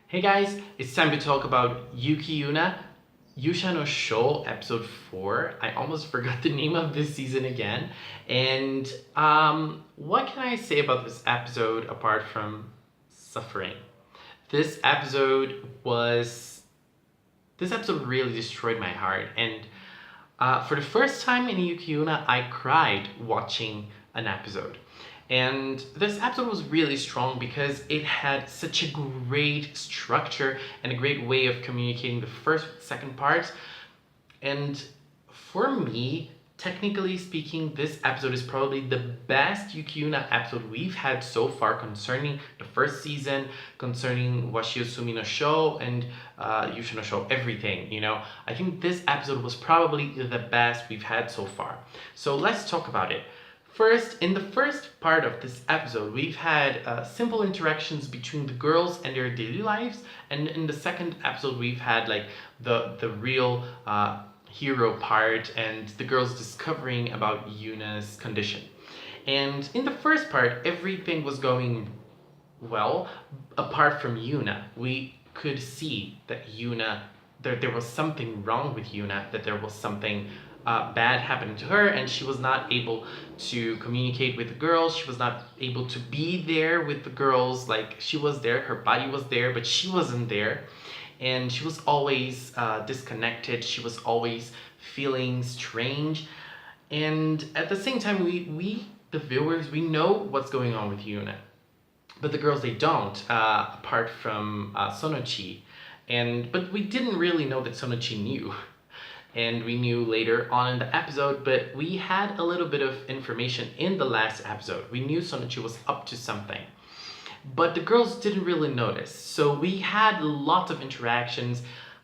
Hey guys, it's time to talk about Yuki Yuna, Yusha no Shou, episode 4. I almost forgot the name of this season again. And what can I say about this episode apart from suffering? This episode was. This episode really destroyed my heart. And for the first time in Yuki Yuna, I cried watching an episode. And this episode was really strong because it had such a great structure and a great way of communicating the first, second parts. And for me, technically speaking, this episode is probably the best Yuki Yuna episode we've had so far concerning the first season, concerning Washiosumi no Shou and Yusha no Shou, everything, you know. I think this episode was probably the best we've had so far. So let's talk about it. First, in the first part of this episode, we've had simple interactions between the girls and their daily lives, and in the second episode, we've had like the real hero part and the girls discovering about Yuna's condition. And in the first part, everything was going well, apart from Yuna. We could see that there was something wrong with Yuna, that there was something bad happening to her, and she was not able to communicate with the girls. She was not able to be there with the girls. Like, she was there, her body was there, but she wasn't there. And she was always disconnected. She was always feeling strange. And at the same time, we the viewers, we know what's going on with Yuna. But the girls, they don't, apart from Sonochi. But we didn't really know that Sonochi knew. And we knew later on in the episode, but we had a little bit of information in the last episode. We knew Sonochi was up to something. But the girls didn't really notice. So we had lots of interactions.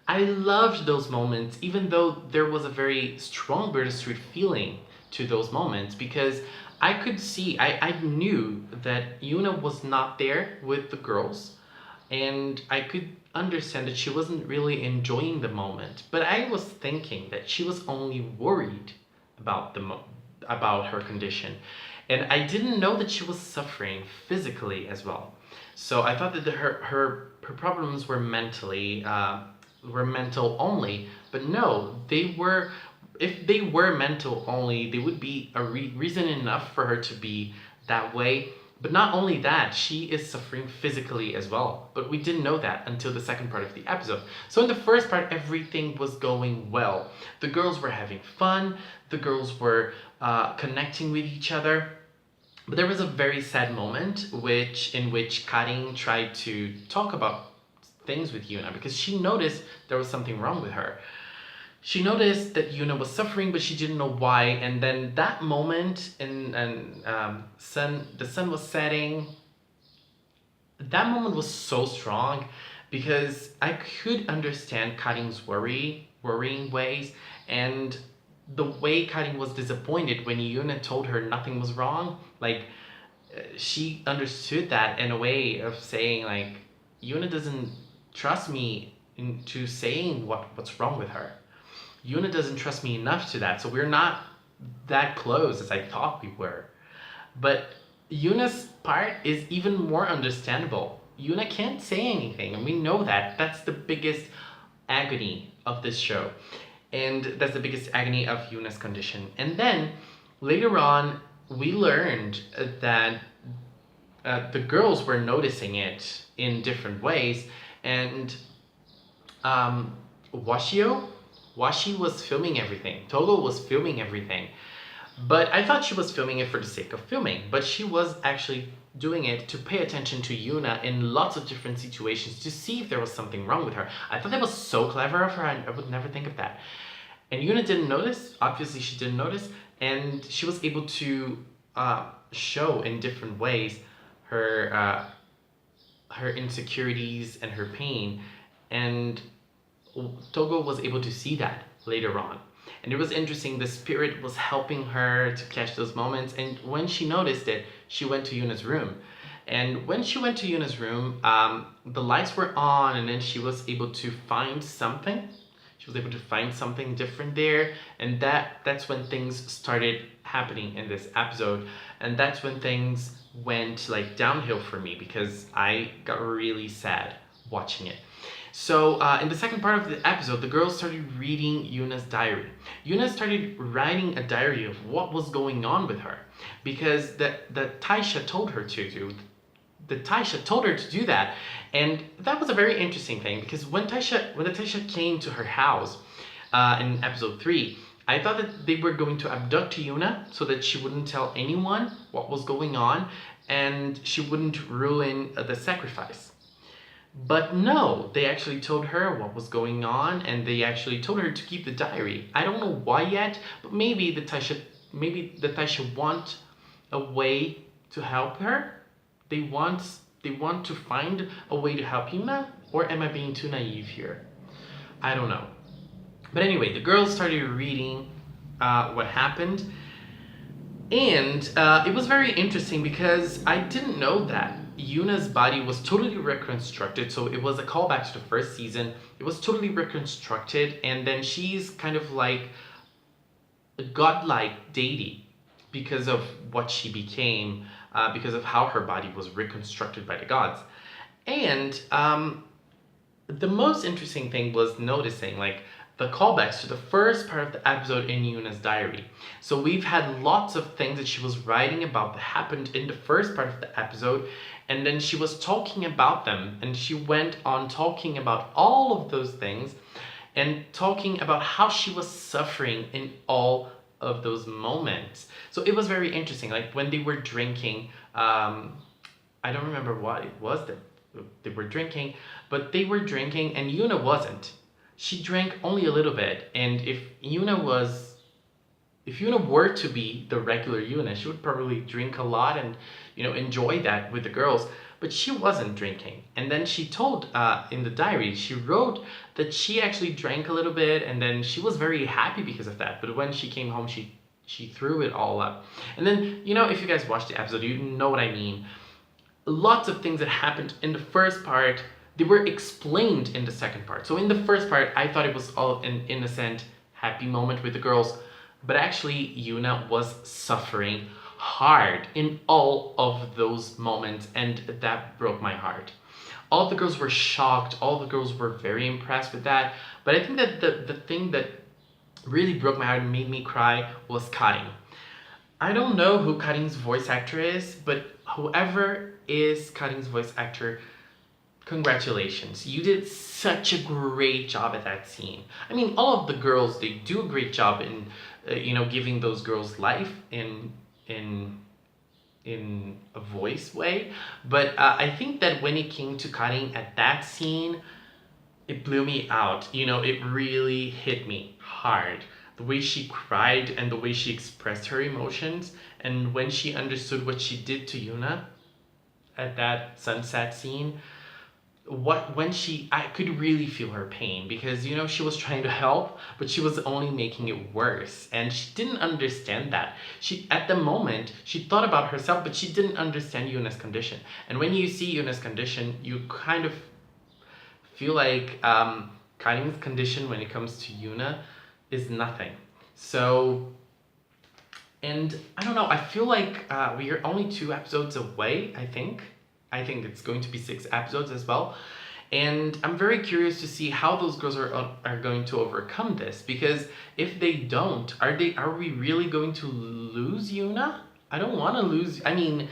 I loved those moments, even though there was a very strong bittersweet feeling to those moments, because I could see, I knew that Yuna was not there with the girls, and I could understand that she wasn't really enjoying the moment. But I was thinking that she was only worried about about her condition, and I didn't know that she was suffering physically as well. So I thought that her problems were were mental only, but no, they were. If they were mental only, they would be a reason enough for her to be that way. But not only that, she is suffering physically as well. But we didn't know that until the second part of the episode. So in the first part, everything was going well. The girls were having fun. The girls were connecting with each other. But there was a very sad moment in which Karin tried to talk about things with Yuna because she noticed there was something wrong with her. She noticed that Yuna was suffering, but she didn't know why. And then that moment, the sun was setting. That moment was so strong because I could understand Karin's worrying ways, and the way Karin was disappointed when Yuna told her nothing was wrong. Like, she understood that in a way of saying, like, Yuna doesn't trust me into saying what's wrong with her. Yuna doesn't trust me enough to that, so we're not that close as I thought we were. But Yuna's part is even more understandable. Yuna can't say anything, and we know that. That's the biggest agony of this show. And that's the biggest agony of Yuna's condition. And then, later on, we learned that the girls were noticing it in different ways, and Washi was filming everything. Togo was filming everything. But I thought she was filming it for the sake of filming. But she was actually doing it to pay attention to Yuna in lots of different situations to see if there was something wrong with her. I thought that was so clever of her. I would never think of that. And Yuna didn't notice. Obviously, she didn't notice. And she was able to show in different ways her insecurities and her pain. And Togo was able to see that later on. And it was interesting, the spirit was helping her to catch those moments. And when she noticed it, she went to Yuna's room. And when she went to Yuna's room, the lights were on, and then she was able to find something. She was able to find something different there. And that's when things started happening in this episode. And that's when things went like downhill for me because I got really sad watching it. So in the second part of the episode, the girls started reading Yuna's diary. Yuna started writing a diary of what was going on with her, because the Taisha told her to do. The Taisha told her to do that, and that was a very interesting thing, because when the Taisha came to her house in episode 3, I thought that they were going to abduct Yuna so that she wouldn't tell anyone what was going on and she wouldn't ruin the sacrifice. But no, they actually told her what was going on, and they actually told her to keep the diary. I don't know why yet, but maybe the Taisha want a way to help her. They want to find a way to help Yuna, or am I being too naive here? I don't know. But anyway, the girls started reading what happened, and it was very interesting because I didn't know that Yuna's body was totally reconstructed. So it was a callback to the first season. It was totally reconstructed, and then she's kind of like a godlike deity because of what she became, because of how her body was reconstructed by the gods. And the most interesting thing was noticing like the callbacks to the first part of the episode in Yuna's diary. So we've had lots of things that she was writing about that happened in the first part of the episode, and then she was talking about them, and she went on talking about all of those things and talking about how she was suffering in all of those moments. So it was very interesting. Like when they were drinking, I don't remember what it was that they were drinking, but they were drinking and Yuna wasn't. She drank only a little bit, and if Yuna were to be the regular Yuna, she would probably drink a lot and enjoy that with the girls, but she wasn't drinking. And then she told in the diary, she wrote that she actually drank a little bit, and then she was very happy because of that, but when she came home she threw it all up. And then if you guys watched the episode, you know what I mean. Lots of things that happened in the first part, they were explained in the second part. So in the first part, I thought it was all an innocent, happy moment with the girls, but actually Yuna was suffering hard in all of those moments, and that broke my heart. All of the girls were shocked, all the girls were very impressed with that, but I think that the thing that really broke my heart and made me cry was Karin. I don't know who Karin's voice actor is, but whoever is Karin's voice actor, congratulations. You did such a great job at that scene. I mean, all of the girls, they do a great job in giving those girls life in a voice way, but I think that when it came to Karin at that scene, it blew me out. It really hit me hard. The way she cried and the way she expressed her emotions, and when she understood what she did to Yuna at that sunset scene, I could really feel her pain, because she was trying to help, but she was only making it worse, and she didn't understand that. At the moment she thought about herself, but she didn't understand Yuna's condition. And when you see Yuna's condition, you kind of feel like Karin's condition when it comes to Yuna is nothing. So, and I don't know, I feel like we are only 2 episodes away. I think it's going to be 6 episodes as well, and I'm very curious to see how those girls are going to overcome this, because if they don't, are we really going to lose Yuna? I don't want to lose. I mean,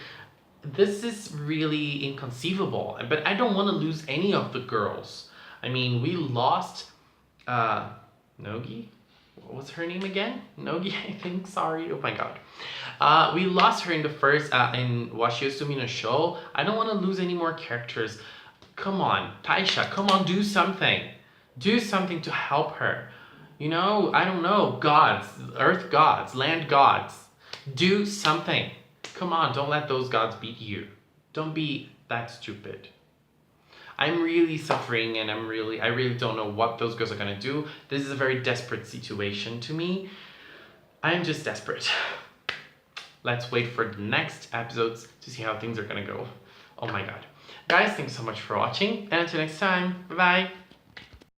this is really inconceivable, but I don't want to lose any of the girls. I mean, we lost Nogi. What was her name again? Nogi, I think. Sorry. Oh my god. We lost her in the first in Washiosumi no Shou. I don't want to lose any more characters. Come on, Taisha, come on, do something. Do something to help her. I don't know, gods, earth gods, land gods. Do something. Come on, don't let those gods beat you. Don't be that stupid. I'm really suffering, and I really don't know what those girls are gonna do. This is a very desperate situation to me. I'm just desperate. Let's wait for the next episodes to see how things are gonna go. Oh my god. Guys, thanks so much for watching, and until next time, bye bye.